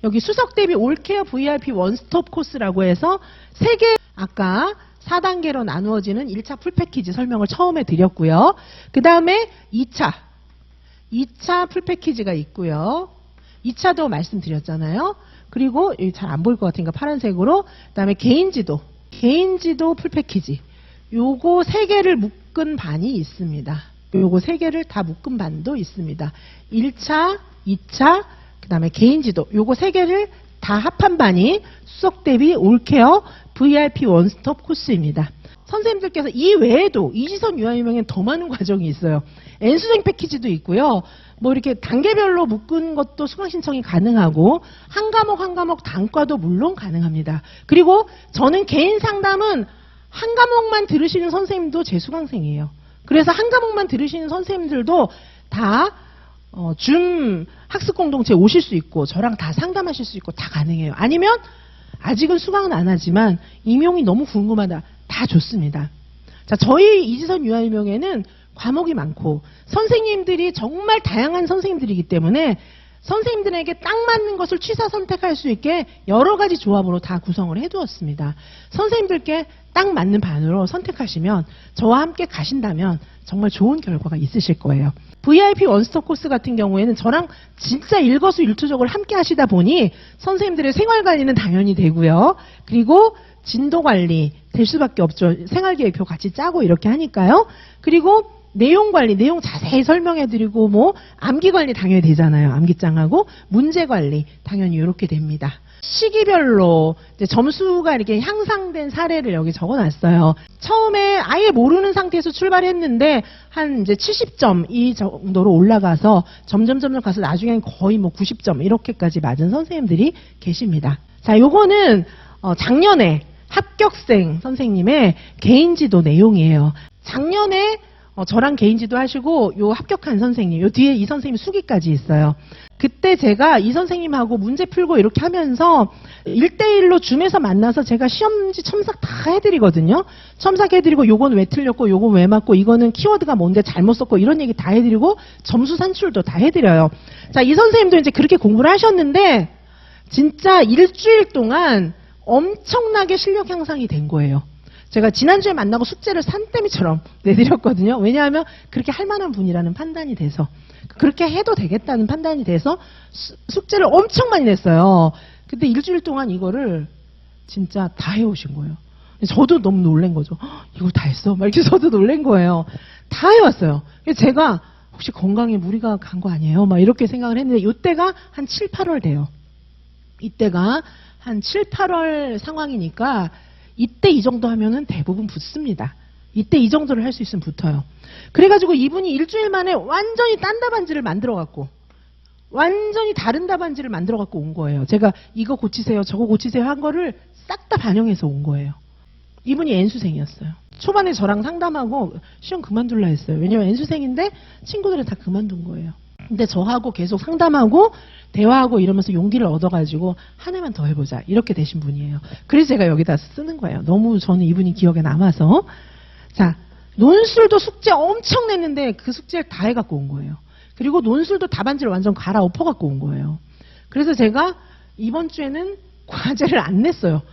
여기 수석 대비 올케어 VIP 원스톱 코스라고 해서 3개 아까 4단계로 나누어지는 1차 풀패키지 설명을 처음에 드렸고요. 그 다음에 2차 풀패키지가 있고요. 2차도 말씀드렸잖아요. 그리고 잘 안 보일 것 같으니까 파란색으로 그 다음에 개인지도 풀패키지 요거 3개를 묶은 반이 있습니다. 요거 3개를 다 묶은 반도 있습니다. 1차, 2차, 그 다음에 개인지도 요거 3개를 다 합한 반이 수석 대비 올케어 VIP 원스톱 코스입니다. 선생님들께서 이 외에도 이지선 유아유명에는 더 많은 과정이 있어요. N수생 패키지도 있고요. 뭐 이렇게 단계별로 묶은 것도 수강 신청이 가능하고 한 과목 단과도 물론 가능합니다. 그리고 저는 개인 상담은 한 과목만 들으시는 선생님도 제 수강생이에요. 그래서 한 과목만 들으시는 선생님들도 다 줌 학습 공동체 오실 수 있고 저랑 다 상담하실 수 있고 다 가능해요. 아니면 아직은 수강은 안 하지만 임용이 너무 궁금하다. 다 좋습니다. 자, 저희 이지선 유아유명에는 과목이 많고 선생님들이 정말 다양한 선생님들이기 때문에 선생님들에게 딱 맞는 것을 취사 선택할 수 있게 여러 가지 조합으로 다 구성을 해두었습니다. 선생님들께 딱 맞는 반으로 선택하시면 저와 함께 가신다면 정말 좋은 결과가 있으실 거예요. VIP 원스톱 코스 같은 경우에는 저랑 진짜 일거수일투족을 함께 하시다 보니 선생님들의 생활관리는 당연히 되고요. 그리고 진도관리 될 수밖에 없죠. 생활계획표 같이 짜고 이렇게 하니까요. 그리고 내용관리, 내용 자세히 설명해드리고 뭐 암기관리 당연히 되잖아요. 암기장하고 문제관리 당연히 이렇게 됩니다. 시기별로 이제 점수가 이렇게 향상된 사례를 여기 적어놨어요. 처음에 아예 모르는 상태에서 출발했는데 한 이제 70점 이 정도로 올라가서 점점 가서 나중에는 거의 뭐 90점 이렇게까지 맞은 선생님들이 계십니다. 자, 요거는 작년에 합격생 선생님의 개인지도 내용이에요. 작년에 저랑 개인지도 하시고 요 합격한 선생님, 요 뒤에 이 선생님 수기까지 있어요. 그때 제가 이 선생님하고 문제 풀고 이렇게 하면서 1대1로 줌에서 만나서 제가 시험지 첨삭 다 해드리거든요. 첨삭해드리고 요건 왜 틀렸고 요건 왜 맞고 이거는 키워드가 뭔데 잘못 썼고 이런 얘기 다 해드리고 점수 산출도 다 해드려요. 자, 이 선생님도 이제 그렇게 공부를 하셨는데 진짜 일주일 동안 엄청나게 실력 향상이 된 거예요. 제가 지난주에 만나고 숙제를 산더미처럼 내드렸거든요. 왜냐하면 그렇게 할 만한 분이라는 판단이 돼서 그렇게 해도 되겠다는 판단이 돼서 숙제를 엄청 많이 냈어요. 근데 일주일 동안 이거를 진짜 다 해오신 거예요. 저도 너무 놀란 거죠. 이걸 다 했어? 막 이렇게 저도 놀란 거예요. 다 해왔어요. 그래서 제가 혹시 건강에 무리가 간 거 아니에요? 막 이렇게 생각을 했는데 이때가 한 7, 8월 돼요. 이때가 한 7, 8월 상황이니까 이때 이 정도 하면은 대부분 붙습니다. 이때 이 정도를 할 수 있으면 붙어요. 그래가지고 이분이 일주일 만에 완전히 딴 답안지를 만들어갖고 완전히 다른 답안지를 만들어갖고 온 거예요. 제가 이거 고치세요 저거 고치세요 한 거를 싹 다 반영해서 온 거예요. 이분이 N수생이었어요. 초반에 저랑 상담하고 시험 그만둘라 했어요. 왜냐면 N수생인데 친구들은 다 그만둔 거예요. 근데 저하고 계속 상담하고 대화하고 이러면서 용기를 얻어가지고 한 해만 더 해보자 이렇게 되신 분이에요. 그래서 제가 여기다 쓰는 거예요. 너무 저는 이분이 기억에 남아서. 자, 논술도 숙제 엄청 냈는데 그 숙제를 다 해갖고 온 거예요. 그리고 논술도 답안지를 완전 갈아엎어갖고 온 거예요. 그래서 제가 이번 주에는 과제를 안 냈어요.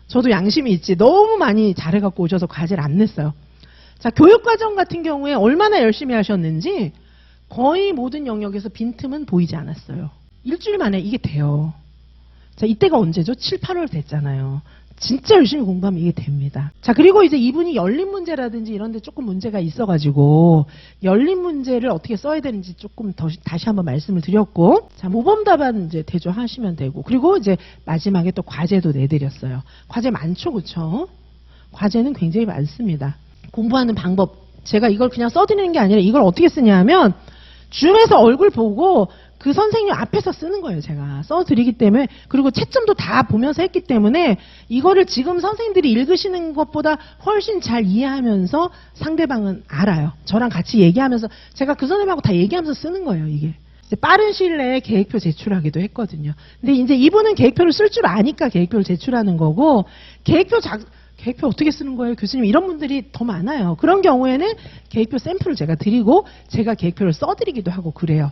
저도 양심이 있지. 너무 많이 잘해갖고 오셔서 과제를 안 냈어요. 자, 교육과정 같은 경우에 얼마나 열심히 하셨는지 거의 모든 영역에서 빈틈은 보이지 않았어요. 일주일 만에 이게 돼요. 자, 이때가 언제죠? 7, 8월 됐잖아요. 진짜 열심히 공부하면 이게 됩니다. 자, 그리고 이제 이분이 열린 문제라든지 이런 데 조금 문제가 있어가지고 열린 문제를 어떻게 써야 되는지 조금 다시 한번 말씀을 드렸고, 자, 모범 답안 이제 대조하시면 되고, 그리고 이제 마지막에 또 과제도 내드렸어요. 과제 많죠, 그쵸? 과제는 굉장히 많습니다. 공부하는 방법, 제가 이걸 그냥 써드리는 게 아니라 이걸 어떻게 쓰냐 하면 줌에서 얼굴 보고 그 선생님 앞에서 쓰는 거예요. 제가 써드리기 때문에. 그리고 채점도 다 보면서 했기 때문에 이거를 지금 선생님들이 읽으시는 것보다 훨씬 잘 이해하면서 상대방은 알아요. 저랑 같이 얘기하면서 제가 그 선생님하고 다 얘기하면서 쓰는 거예요. 이게 빠른 시일 내에 계획표 제출하기도 했거든요. 근데 이제 이분은 계획표를 쓸 줄 아니까 계획표를 제출하는 거고, 계획표 어떻게 쓰는 거예요? 교수님, 이런 분들이 더 많아요. 그런 경우에는 계획표 샘플을 제가 드리고 제가 계획표를 써드리기도 하고 그래요.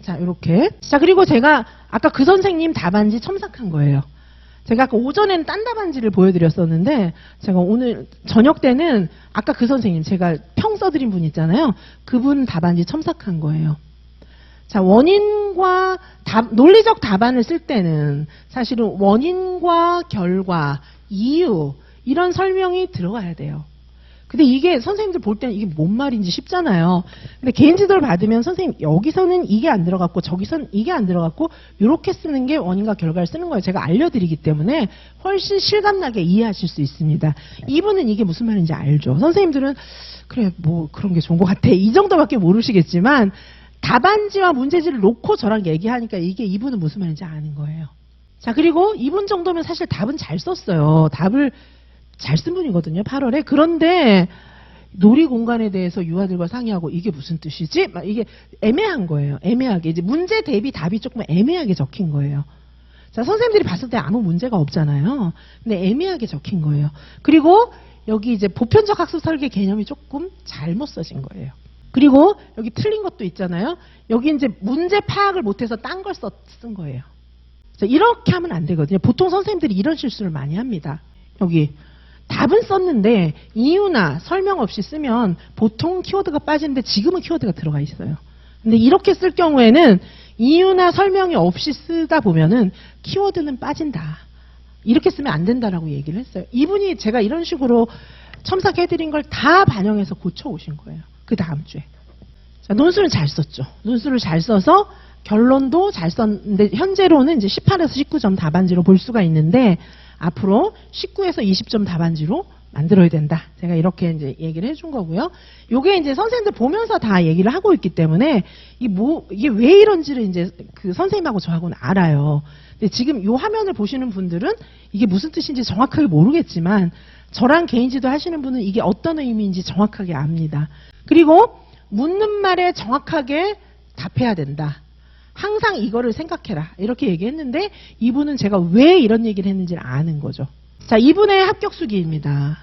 자, 이렇게. 자, 그리고 제가 아까 그 선생님 답안지 첨삭한 거예요. 제가 아까 오전에는 딴 답안지를 보여드렸었는데, 제가 오늘 저녁 때는 아까 그 선생님, 제가 평 써드린 분 있잖아요. 그분 답안지 첨삭한 거예요. 자, 원인과 논리적 답안을 쓸 때는 사실은 원인과 결과, 이유, 이런 설명이 들어가야 돼요. 근데 이게 선생님들 볼 때는 이게 뭔 말인지 쉽잖아요. 근데 개인 지도를 받으면 선생님 여기서는 이게 안 들어갔고 저기서는 이게 안 들어갔고 이렇게 쓰는 게 원인과 결과를 쓰는 거예요. 제가 알려드리기 때문에 훨씬 실감나게 이해하실 수 있습니다. 이분은 이게 무슨 말인지 알죠. 선생님들은 그래 뭐 그런 게 좋은 것 같아. 이 정도밖에 모르시겠지만 답안지와 문제지를 놓고 저랑 얘기하니까 이게 이분은 무슨 말인지 아는 거예요. 자, 그리고 이분 정도면 사실 답은 잘 썼어요. 답을 잘 쓴 분이거든요. 8월에. 그런데 놀이공간에 대해서 유아들과 상의하고 이게 무슨 뜻이지? 막 이게 애매한 거예요. 애매하게. 이제 문제 대비 답이 조금 애매하게 적힌 거예요. 자, 선생님들이 봤을 때 아무 문제가 없잖아요. 근데 애매하게 적힌 거예요. 그리고 여기 이제 보편적 학습 설계 개념이 조금 잘못 써진 거예요. 그리고 여기 틀린 것도 있잖아요. 여기 이제 문제 파악을 못해서 딴 걸 쓴 거예요. 자, 이렇게 하면 안 되거든요. 보통 선생님들이 이런 실수를 많이 합니다. 여기 답은 썼는데 이유나 설명 없이 쓰면 보통 키워드가 빠지는데 지금은 키워드가 들어가 있어요. 근데 이렇게 쓸 경우에는 이유나 설명이 없이 쓰다 보면은 키워드는 빠진다. 이렇게 쓰면 안 된다라고 얘기를 했어요. 이분이 제가 이런 식으로 첨삭해드린 걸 다 반영해서 고쳐오신 거예요. 그 다음 주에. 자, 논술은 잘 썼죠. 논술을 잘 써서 결론도 잘 썼는데 현재로는 이제 18에서 19점 답안지로 볼 수가 있는데 앞으로 19에서 20점 답안지로 만들어야 된다. 제가 이렇게 이제 얘기를 해준 거고요. 요게 이제 선생님들 보면서 다 얘기를 하고 있기 때문에 이게 왜 이런지를 이제 그 선생님하고 저하고는 알아요. 근데 지금 요 화면을 보시는 분들은 이게 무슨 뜻인지 정확하게 모르겠지만 저랑 개인 지도 하시는 분은 이게 어떤 의미인지 정확하게 압니다. 그리고 묻는 말에 정확하게 답해야 된다. 항상 이거를 생각해라. 이렇게 얘기했는데 이분은 제가 왜 이런 얘기를 했는지를 아는 거죠. 자, 이분의 합격 수기입니다.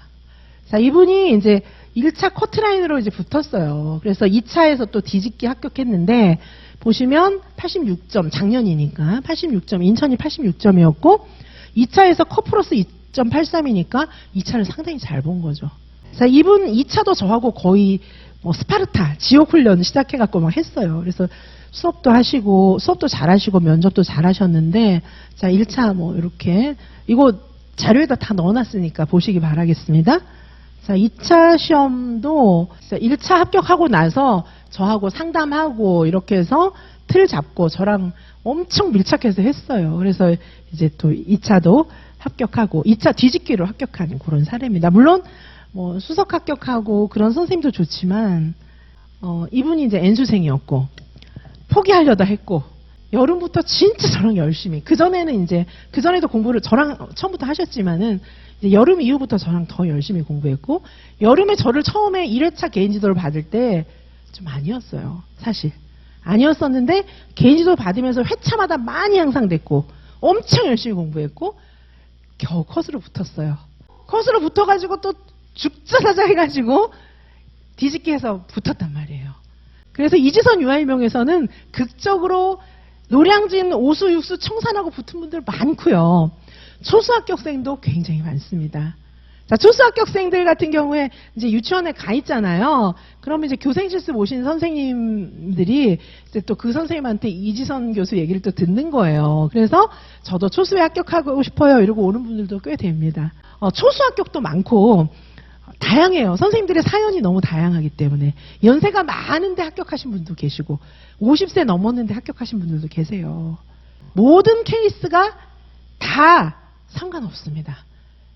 자, 이분이 이제 1차 커트라인으로 이제 붙었어요. 그래서 2차에서 또 뒤집기 합격했는데 보시면 86점, 작년이니까 86점, 인천이 86점이었고 2차에서 커플러스 2.83이니까 2차를 상당히 잘 본 거죠. 자, 이분 2차도 저하고 거의 뭐 스파르타, 지옥 훈련 시작해갖고 막 했어요. 그래서 수업도 하시고, 수업도 잘 하시고, 면접도 잘 하셨는데, 자, 1차 뭐, 이렇게, 이거 자료에다 다 넣어놨으니까 보시기 바라겠습니다. 자, 2차 시험도, 1차 합격하고 나서 저하고 상담하고, 이렇게 해서 틀 잡고, 저랑 엄청 밀착해서 했어요. 그래서 이제 또 2차도 합격하고, 2차 뒤집기로 합격한 그런 사례입니다. 물론, 뭐, 수석 합격하고 그런 선생님도 좋지만, 이분이 이제 N수생이었고, 포기하려다 했고, 여름부터 진짜 저랑 열심히, 그전에도 공부를 저랑 처음부터 하셨지만은, 이제 여름 이후부터 저랑 더 열심히 공부했고, 여름에 저를 처음에 1회차 개인지도를 받을 때 좀 아니었어요. 사실. 아니었었는데, 개인지도 받으면서 회차마다 많이 향상됐고, 엄청 열심히 공부했고, 겨우 컷으로 붙었어요. 컷으로 붙어가지고 또 죽자사자 해가지고, 뒤집기해서 붙었단 말이에요. 그래서 이지선 유아일명에서는 극적으로 노량진 오수 육수 청산하고 붙은 분들 많고요. 초수 합격생도 굉장히 많습니다. 자, 초수 합격생들 같은 경우에 이제 유치원에 가 있잖아요. 그러면 이제 교생실습 오신 선생님들이 이제 또 그 선생님한테 이지선 교수 얘기를 또 듣는 거예요. 그래서 저도 초수에 합격하고 싶어요. 이러고 오는 분들도 꽤 됩니다. 초수 합격도 많고 다양해요. 선생님들의 사연이 너무 다양하기 때문에 연세가 많은데 합격하신 분도 계시고 50세 넘었는데 합격하신 분들도 계세요. 모든 케이스가 다 상관없습니다.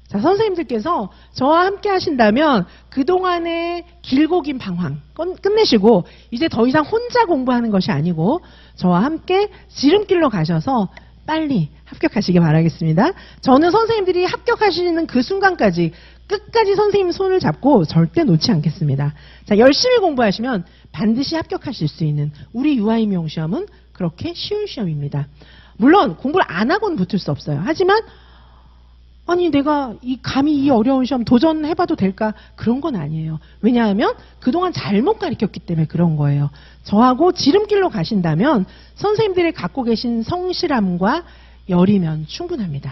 자, 선생님들께서 저와 함께 하신다면 그동안의 길고 긴 방황 끝내시고 이제 더 이상 혼자 공부하는 것이 아니고 저와 함께 지름길로 가셔서 빨리 합격하시기 바라겠습니다. 저는 선생님들이 합격하시는 그 순간까지 끝까지 선생님 손을 잡고 절대 놓지 않겠습니다. 자, 열심히 공부하시면 반드시 합격하실 수 있는 우리 유아임용 시험은 그렇게 쉬운 시험입니다. 물론 공부를 안 하고는 붙을 수 없어요. 하지만 아니 내가 감히 이 어려운 시험 도전해봐도 될까? 그런 건 아니에요. 왜냐하면 그동안 잘못 가르쳤기 때문에 그런 거예요. 저하고 지름길로 가신다면 선생님들이 갖고 계신 성실함과 열이면 충분합니다.